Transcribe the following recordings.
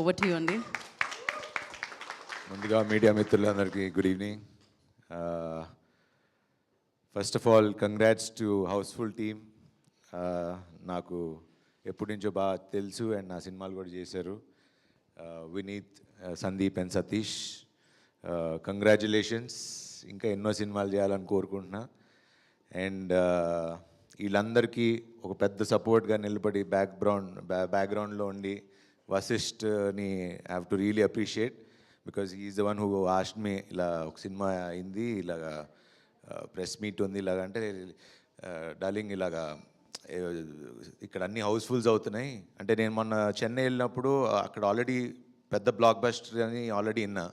Over to you అండి. ముందుగా మీడియా మిత్రులందరికీ good evening. First of all congrats to Housefull team. నాకు ఎప్పటి నుంచో బాగా తెలుసు అండ్ నా సినిమాలు కూడా చేశారు. Vineeth, Sandeep and Satish, congratulations. ఇంకా ఎన్నో సినిమాలు చేయాలని కోరుకుంటున్నా. అండ్ వీళ్ళందరికీ ఒక పెద్ద సపోర్ట్గా నిలబడి బ్యాక్గ్రౌండ్లో ఉండి వశిష్ఠ్ని have to really appreciate because is the one who asked me ఇలా ఒక సినిమా అయింది, ఇలాగా ప్రెస్ మీట్ ఉంది, ఇలాగ అంటే డార్లింగ్ ఇలాగా ఇక్కడ అన్ని హౌస్ఫుల్స్ అవుతున్నాయి అంటే నేను మొన్న చెన్నై వెళ్ళినప్పుడు అక్కడ ఆల్రెడీ పెద్ద బ్లాక్ బస్టర్ అని ఆల్రెడీ విన్నా.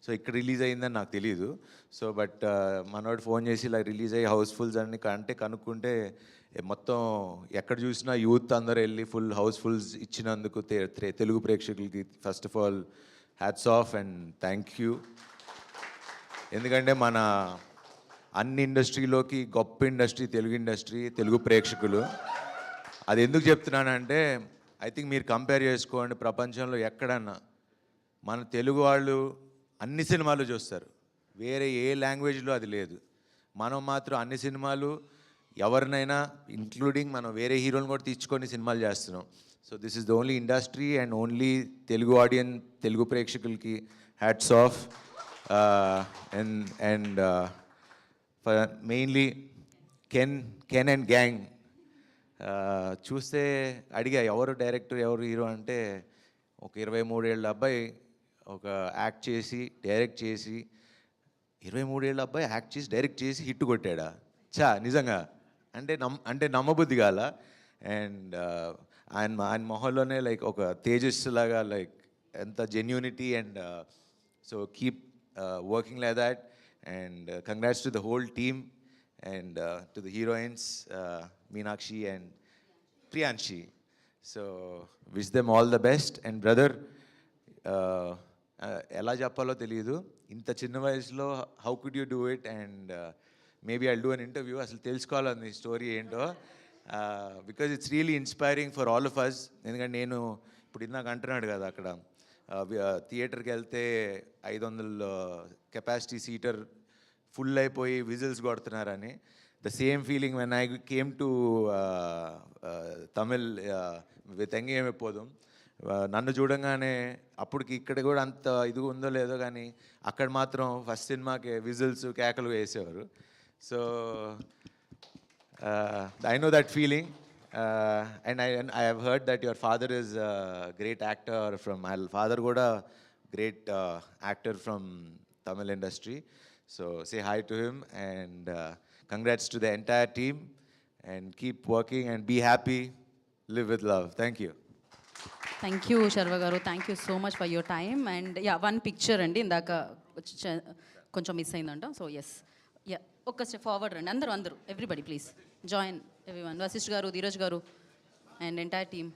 సో ఇక్కడ రిలీజ్ అయిందని నాకు తెలియదు. సో బట్ మనోడు ఫోన్ చేసి ఇలా రిలీజ్ అయ్యి హౌస్ఫుల్స్ అని అంటే కనుక్కుంటే మొత్తం ఎక్కడ చూసినా యూత్ అందరూ వెళ్ళి ఫుల్ హౌస్ఫుల్స్ ఇచ్చినందుకు తెలుగు ప్రేక్షకులకి first of all hats off and thank you. ఎందుకంటే మన అన్ని ఇండస్ట్రీలోకి గొప్ప ఇండస్ట్రీ తెలుగు ఇండస్ట్రీ, తెలుగు ప్రేక్షకులు. అది ఎందుకు చెప్తున్నానంటే ఐ థింక్ మీరు కంపేర్ చేసుకోండి, ప్రపంచంలో ఎక్కడన్నా మన తెలుగు వాళ్ళు అన్ని సినిమాలు చూస్తారు, వేరే ఏ లాంగ్వేజ్లో అది లేదు. మనం మాత్రం అన్ని సినిమాలు ఎవరినైనా ఇంక్లూడింగ్ మనం వేరే హీరోని కూడా తెచ్చుకొని సినిమాలు చేస్తున్నాం. So this is the only industry and only Telugu audience, Telugu ప్రేక్షకులకి హ్యాట్స్ ఆఫ్. అండ్ మెయిన్లీ కెన్ అండ్ గ్యాంగ్ చూస్తే అడిగా ఎవరు డైరెక్టర్ ఎవరు హీరో అంటే ఒక 23 ఏళ్ళ అబ్బాయి ఒక యాక్ట్ చేసి డైరెక్ట్ చేసి 23 ఏళ్ళ అబ్బాయి యాక్ట్ చేసి డైరెక్ట్ చేసి హిట్ కొట్టాడా? నిజంగా అంటే నమ్మబుద్ధి కాల. అండ్ ఆయన మొహంలోనే లైక్ ఒక తేజస్సు లాగా లైక్ ఎంత genuinity and so keep working like that. And congrats to the whole team and to the heroines Meenakshi and Priyanshi. So wish them all the best. And brother ఎలా చెప్పాలో తెలియదు, ఇంత చిన్న వయసులో how could you do it? And maybe I'll do an interview, అసలు తెలుసుకోవాలని story ఏంటో, because it's really inspiring for all of us. ఎందుకంటే నేను ఇప్పుడు ఇందాక అంటున్నాడు కదా అక్కడ థియేటర్కి వెళ్తే 500 కెపాసిటీ సీటర్ ఫుల్ అయిపోయి విజిల్స్ కొడుతున్నారని. The same feeling when I came to Tamil with Engeyum Eppodhum. నన్ను చూడంగానే అప్పటికి ఇక్కడ కూడా అంత ఇది ఉందో లేదో కానీ అక్కడ మాత్రం ఫస్ట్ సినిమాకి విజిల్స్ కేకలు వేసేవారు. So I know that feeling. And I have heard that your father is great actor from father కూడా great actor from Tamil industry. So say hi to him and congrats to the entire team and keep working and be happy, live with love. Thank you. Thank you Sharwa garu, thank you so much for your time. And ya, one picture అండి, ఇందాక కొంచెం miss అయిందంట. So yes, yeah, ఒక్క step forward రండి అందరూ everybody please join everyone. Vasishta గారు, ధీరజ్ గారు and entire team.